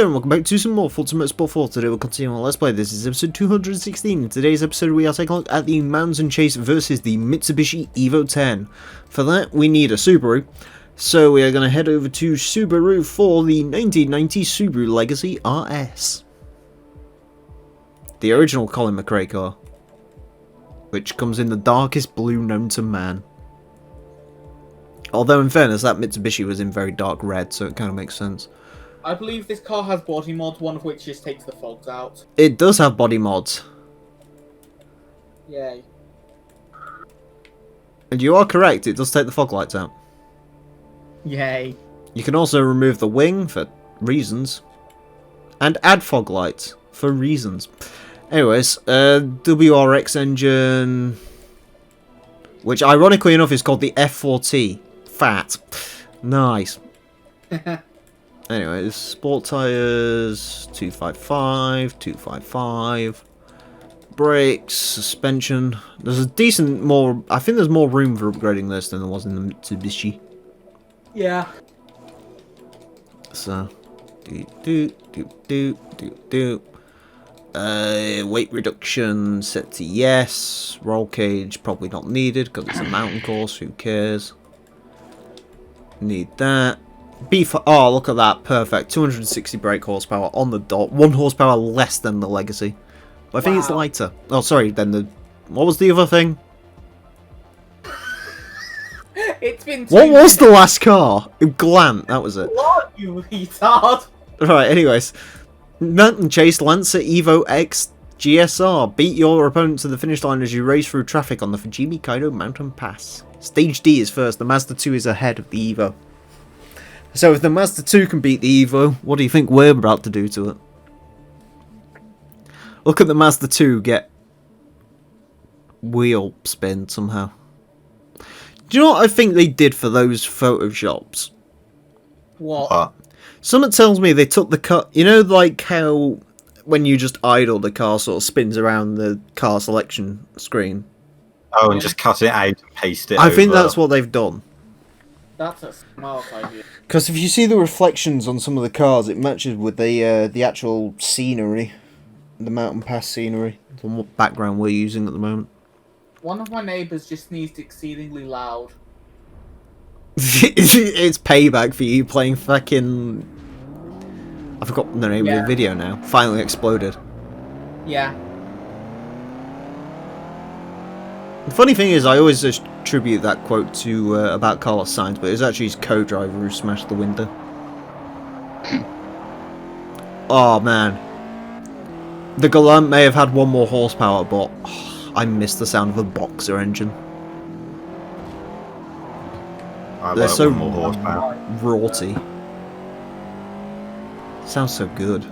there and welcome back to some more Forza Motorsport 4. Today we'll continue on Let's Play. This is episode 216. In today's episode we are taking a look at the Mountain Chase versus the Mitsubishi Evo 10. For that we need a Subaru. So we are going to head over to Subaru for the 1990 Subaru Legacy RS. The original Colin McRae car. Which comes in the darkest blue known to man. Although in fairness that Mitsubishi was in very dark red, so it kind of makes sense. I believe this car has body mods, one of which just takes the fogs out. It does have body mods. Yay. And you are correct, it does take the fog lights out. Yay. You can also remove the wing for reasons. And add fog lights for reasons. Anyways, WRX engine, which ironically enough is called the F4T. Fat. Nice. Anyways, sport tyres, 255, 255. Brakes, suspension. There's a decent more. I think there's more room for upgrading this than there was in the Mitsubishi. Yeah. So, weight reduction set to yes. Roll cage probably not needed because it's a mountain course. Who cares? Need that. Oh, look at that. Perfect. 260 brake horsepower on the dot. 1 horsepower less than the Legacy. But I think it's lighter. Oh, sorry. Then the... What was the other thing? It's been What was the last car? Glant. That was it. What, you retard? Right, anyways. Mountain Chase Lancer Evo X GSR. Beat your opponent to the finish line as you race through traffic on the Fujimi Kaido Mountain Pass. Stage D is first. The Mazda 2 is ahead of the Evo. So if the Mazda 2 can beat the Evo, what do you think we're about to do to it? Look at the Mazda 2 get wheel spin somehow. Do you know what I think they did for those photoshops? What? Something tells me they took the car... You know, like how when you just idle, the car sort of spins around the car selection screen? Oh, and just cut it out and paste it I over. think that's what they've done. That's a smart idea. Because if you see the reflections on some of the cars, it matches with the actual scenery. The mountain pass scenery. The background we're using at the moment. One of my neighbours just sneezed exceedingly loud. It's payback for you playing fucking... I forgot the name of the video now. Finally Exploded. Yeah. The funny thing is, I always attribute that quote to about Carlos Sainz, but it was actually his co-driver who smashed the window. Oh man, the Galant may have had 1 more horsepower, but I miss the sound of a boxer engine. They're so more horsepower. raughty. Sounds so good.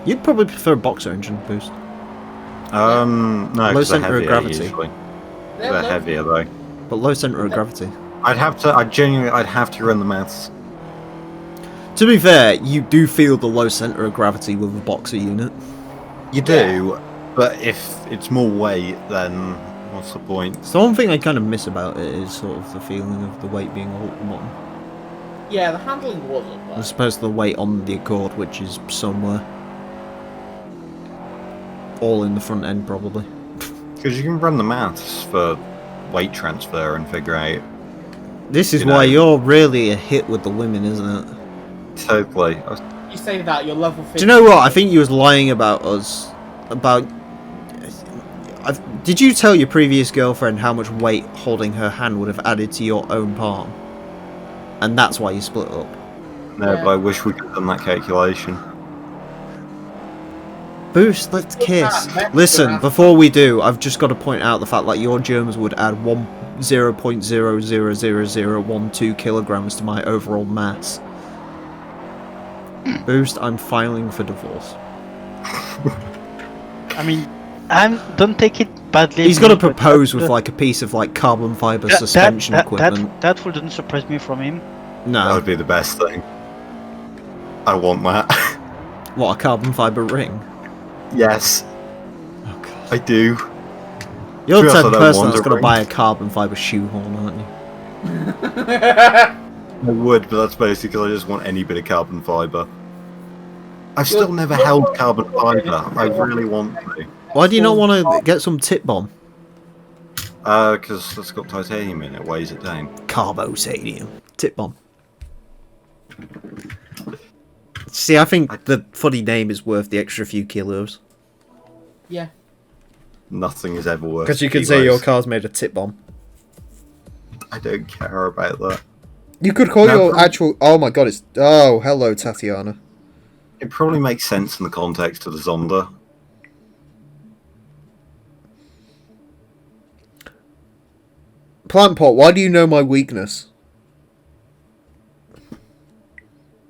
You'd probably prefer a boxer engine boost. No, Low centre of gravity. Usually. They're heavier though. But low centre of gravity. I'd have to run the maths. To be fair, you do feel the low centre of gravity with a boxer unit. You do, but if it's more weight, then what's the point? So one thing I kind of miss about it is sort of the feeling of the weight being all at the bottom. Yeah, the handling wasn't bad. As opposed to the weight on the Accord, which is somewhere. All in the front end, probably. Because you can run the maths for weight transfer and figure out. This is why you're really a hit with the women, isn't it? Totally. You say that, you're level 50. Do you know what? I think you was lying about us. About... Did you tell your previous girlfriend how much weight holding her hand would have added to your own palm? And that's why you split up. No, Yeah. but I wish we could have done that calculation. Boost, let's kiss. Listen, before we do, I've just got to point out the fact that your germs would add 0.000012 kilograms to my overall mass. Boost, I'm filing for divorce. I mean, don't take it badly. He's got to propose with like a piece of like carbon fiber suspension equipment. That wouldn't surprise me from him. That No. would be the best thing. I want that. What, a carbon fiber ring? Yes, Oh god. I do. You're the Yes, type I of don't person want that's a going to ring. buy a carbon fiber shoehorn, aren't you? I would, but that's basically because I just want any bit of carbon fibre. I've still You're- never you're- held you're- carbon you're- fibre. I really want to. Why do you not want to get some tip bomb? Because it's got titanium in it, weighs it down. Carbosadium. Tip bomb. See, I think the funny name is worth the extra few kilos. Yeah. Nothing is ever worth. Because you can kilos. say your car's made of tip bomb. I don't care about that. You could call No, your probably- actual... Oh my god, it's... Oh, hello, Tatiana. It probably makes sense in the context of the Zonda. Plant pot, why do you know my weakness?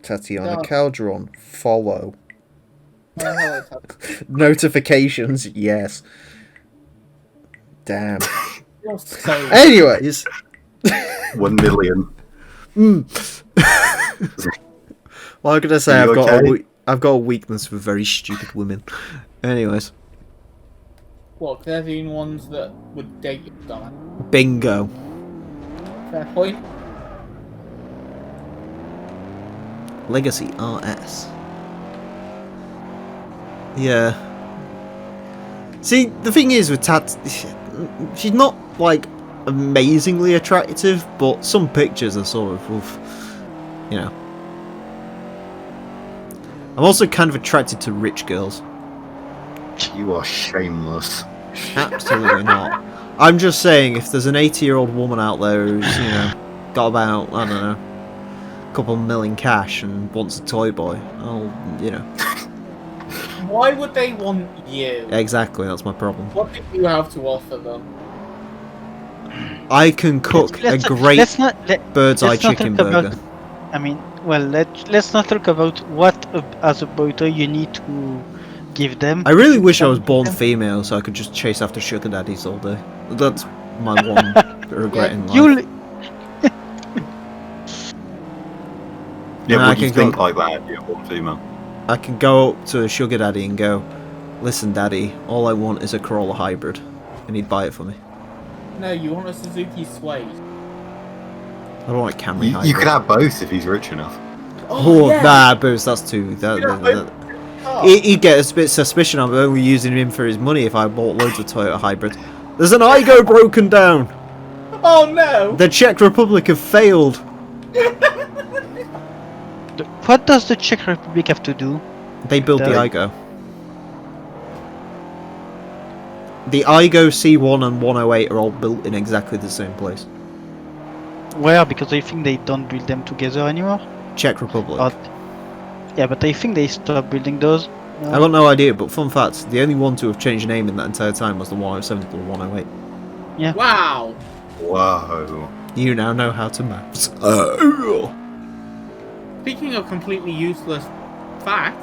Tatiana No. Calderon, follow. Oh, hello, Tab. Notifications, yes. Damn. You're so Anyways. 1 million. Well, I'm gonna say Are I've you got okay? I've got a weakness for very stupid women. Anyways, what? They're the only ones that would date you, Donna. bingo. Fair point. Legacy RS. Yeah. See, the thing is with Tat, she's not like amazingly attractive, but some pictures are sort of, oof, you know. I'm also kind of attracted to rich girls. You are shameless. Absolutely not. I'm just saying, if there's an 80-year-old woman out there who's, you know, got about, I don't know, a couple million cash and wants a toy boy, I'll, you know. Why would they want you? Exactly, that's my problem. What do you have to offer them? I can cook a great Let's not, bird's eye let's not chicken talk burger. about- I mean, well, let's not talk about what as a boy toy you need to give them. I really wish I was born female so I could just chase after sugar daddies all day. That's my one regret in life. You Yeah, No, I would you can think go- like that? You're one female. I can go up to a sugar daddy and go, listen daddy, all I want is a Corolla hybrid. And he'd buy it for me. No, you want a Suzuki Suede. I don't want a Camry hybrid. You could have both if he's rich enough. Oh, yeah. nah, Boost, that's too... He'd get a bit suspicion I'm only using him for his money if I bought loads of Toyota hybrids. There's an Igo broken down! Oh no! The Czech Republic have failed! What does the Czech Republic have to do? They built the Derek. Igo. The Igo C1 and 108 are all built in exactly the same place. Where? Because I think they don't build them together anymore. Czech Republic. Or- yeah, but I think they stopped building those. I got no idea, but fun fact, the only one to have changed name in that entire time was the 107 to the 108. Wow! Whoa. You now know how to maps. Speaking of completely useless fact,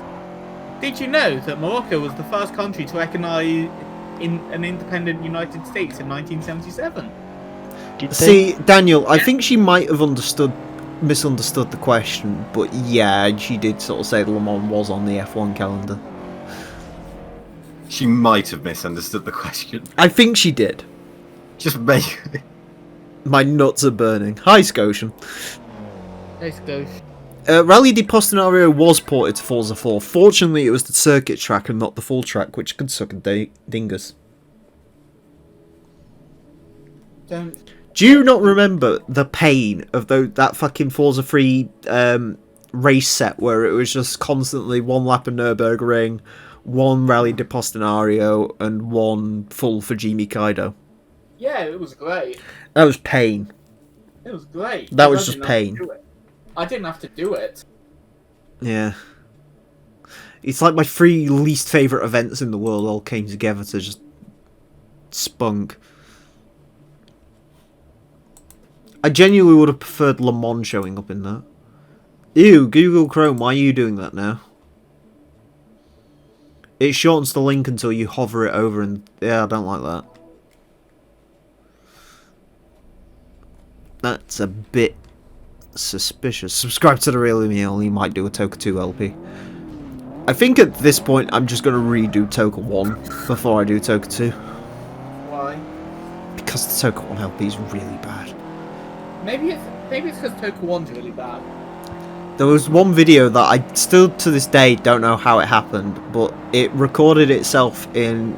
did you know that Morocco was the first country to recognize in an independent United States in 1977? Did they? See, Daniel, I think she might have misunderstood the question, but yeah, she did sort of say Le Mans was on the F1 calendar. She might have misunderstood the question. I think she did. Just make. My nuts are burning. Hi, Scotian. Let's go. Rally di Postinario was ported to Forza 4. Fortunately, it was the circuit track and not the full track, which could suck a dingus. Don't. Do you not remember the pain of that fucking Forza 3 race set where it was just constantly one lap of Nürburgring, one Rally di Postinario, and one full Fujimi Kaido? Yeah, it was great. That was pain. It was great. That I was didn't just have to pain. do it. I didn't have to do it. Yeah. It's like my 3 least favourite events in the world all came together to just spunk. I genuinely would have preferred Le Mans showing up in that. Ew, Google Chrome, why are you doing that now? It shortens the link until you hover it over and... Yeah, I don't like that. That's a bit suspicious. Subscribe to the Real Meal, you might do a Toka 2 LP. I think at this point I'm just going to redo Toka 1 before I do Toka 2. Why? Because the Toka 1 LP is really bad. Maybe it's because Toku 1's really bad. There was one video that I still to this day don't know how it happened, but it recorded itself in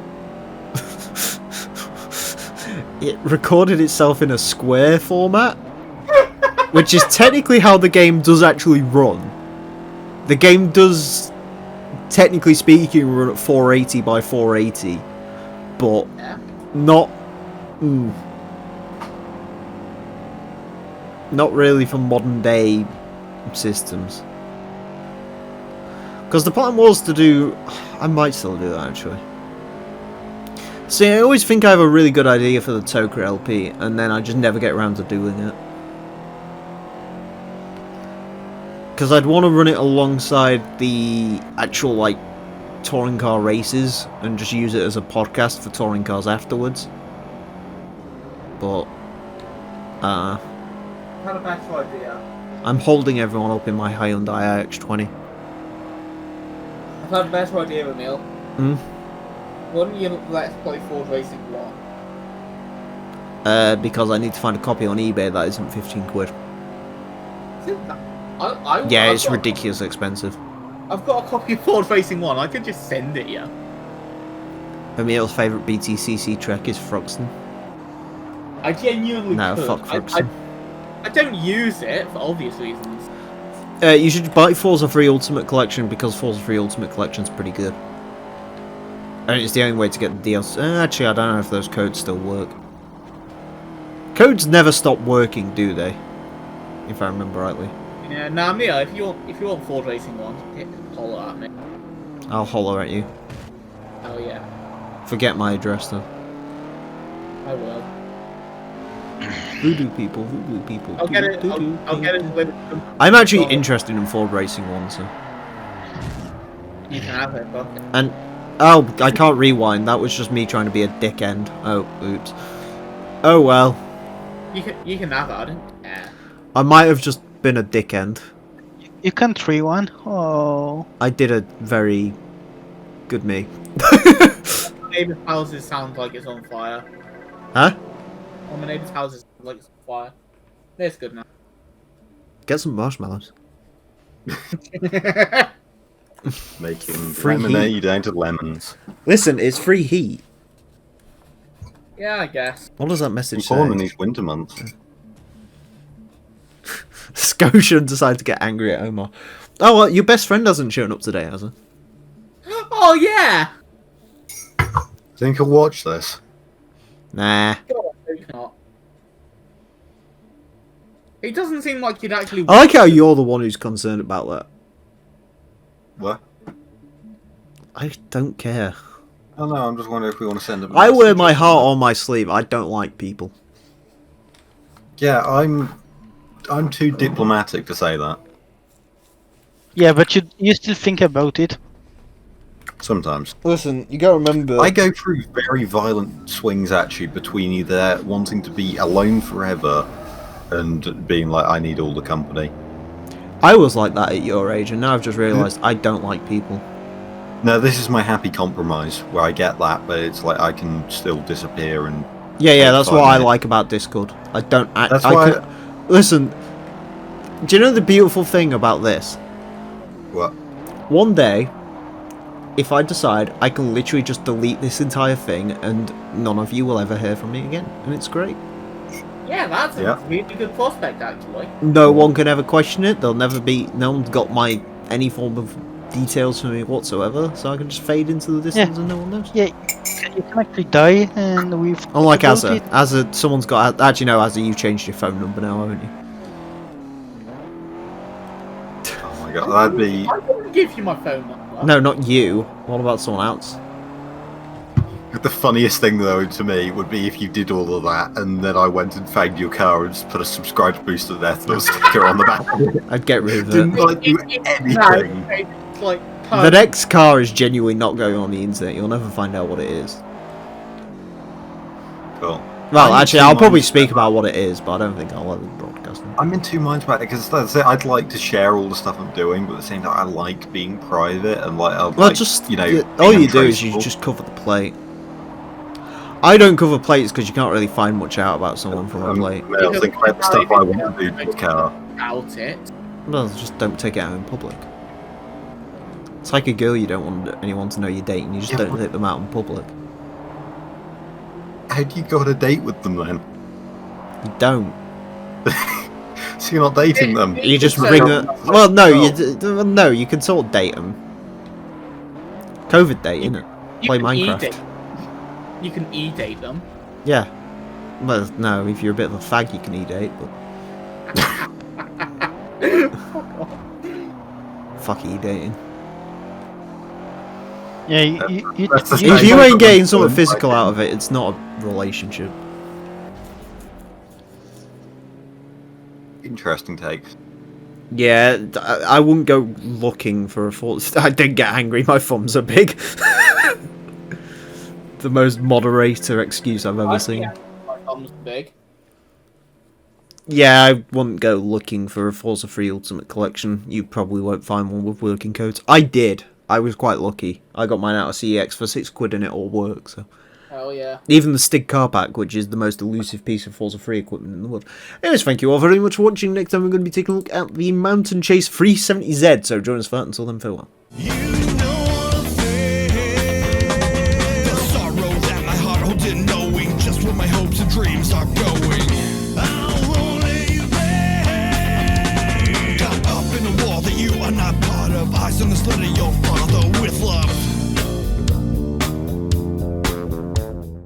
it recorded itself in a square format, which is technically how the game does actually run. The game does, technically speaking, run at 480 by 480, but not not really for modern day systems. Because the plan was to do... I might still do that, actually. See, I always think I have a really good idea for the Toku LP, and then I just never get around to doing it. Because I'd want to run it alongside the actual, like, touring car races, and just use it as a podcast for touring cars afterwards. But... I had a better idea. I'm holding everyone up in my Hyundai iX20. I've had a better idea, Emil. Hmm? Why don't you let's play Ford Racing 1? Because I need to find a copy on eBay that isn't 15 quid. Yeah, it's ridiculously expensive. I've got a copy of Ford Racing 1. I could just send it you. Emil's favourite BTCC Trek is Fruxton. I genuinely No, could. fuck Fruxton. I don't use it for obvious reasons. You should buy Forza 3 Ultimate Collection because Forza 3 Ultimate Collection is pretty good. And it's the only way to get the DLC. Actually, I don't know if those codes still work. Codes never stop working, do they? If I remember rightly. Yeah, nah, Mia, if you want Ford Racing 1, holler at me. I'll holler at you. Oh yeah, Forget my address though. I will. Voodoo people, voodoo people. I'll get it. voodoo I'll get it people. delivered. I'm actually interested in Ford Racing 1, so. You can have it, but And oh, I can't rewind. That was just me trying to be a dick end. Oh, oops. Oh well. you can have it. I don't care. I might have just been a dick end. You can't rewind. Oh. I did a very good me. My neighbour's houses sound like it's on fire. Huh? Well, my neighbour's houses sound like it's on fire. That's good now. Get some marshmallows. Making Free lemonade out of lemons. Listen, it's free heat. Yeah, I guess. What does that message Important in say? these winter months. Scotian decided to get angry at Omar. Oh, well, your best friend hasn't shown up today, has he? Oh yeah. Think I'll watch this. Nah. God, I hope not. It doesn't seem like you'd actually. I like how you're the one who's concerned about that. What? I don't care. Oh no, I'm just wondering if we want to send them. I wear my heart on my sleeve. I don't like people. Yeah, I'm too diplomatic to say that. Yeah, but you still think about it. Sometimes. Listen, you gotta remember. I go through very violent swings actually between either wanting to be alone forever and being like, I need all the company. I was like that at your age, and now I've just realised I don't like people. No, this is my happy compromise where I get that, but it's like I can still disappear and. Yeah, that's 5 what I minutes. like about Discord. I don't. That's I why. could, listen, do you know the beautiful thing about this? What? One day, if I decide, I can literally just delete this entire thing, and none of you will ever hear from me again, and it's great. Yeah, that's a Yeah. really good prospect actually. No one can ever question it. There'll never be. No one's got my any form of details for me whatsoever, so I can just fade into the distance and no one knows. Yeah, you can actually die, and we've. Unlike about Azza. it. Azza, someone's got. Actually, no, Azza, you've changed your phone number now, haven't you? Oh my god, that'd be. I wouldn't give you my phone number. No, not you. What about someone else? The funniest thing though to me would be if you did all of that and then I went and found your car and just put a subscribe booster there, throw a sticker on the back. I'd get rid of Didn't it. like do anything. It's like The next car is genuinely not going on the internet. You'll never find out what it is. Cool. Well, I'm actually, in I'll two probably minds speak about about what it is, but I don't think I'll ever broadcast it. I'm in two minds about it because that's it. I'd like to share all the stuff I'm doing, but at the same time, I like being private and like, Well, like just you know, all being you do is you untraceable. just cover the plate. I don't cover plates because you can't really find much out about someone from a plate. I'll think about the stuff I want to do to the car. About it. Well, just don't take it out in public. It's like a girl you don't want anyone to know you're dating. You just don't take them out in public. How do you go on a date with them then? You don't. So you're not dating them? You just So- ring them. Well, no, you can sort of date them. COVID date, innit? Play can Minecraft. e-date- You can e-date them. Yeah. Well, no, if you're a bit of a fag, you can e-date, but fuck e-dating. Yeah, That's the If same you way ain't for getting them, something like- physical out of it, it's not a relationship. Interesting take. Yeah, I wouldn't go looking for a Forza. I didn't get angry, my thumbs are big. The most moderator excuse I've ever seen. My thumb's big. Yeah, I wouldn't go looking for a Forza 3 Ultimate Collection. You probably won't find one with working codes. I did. I was quite lucky. I got mine out of CEX for £6 and it all worked, so... Hell yeah. Even the Stig car pack, which is the most elusive piece of Forza 3 equipment in the world. Anyways, thank you all very much for watching. Next time we're going to be taking a look at the Mountain Chase 370Z, so join us for that. Until then, farewell. You know what I'm saying. The sorrow that my heart holds in knowing just where my hopes and dreams are going.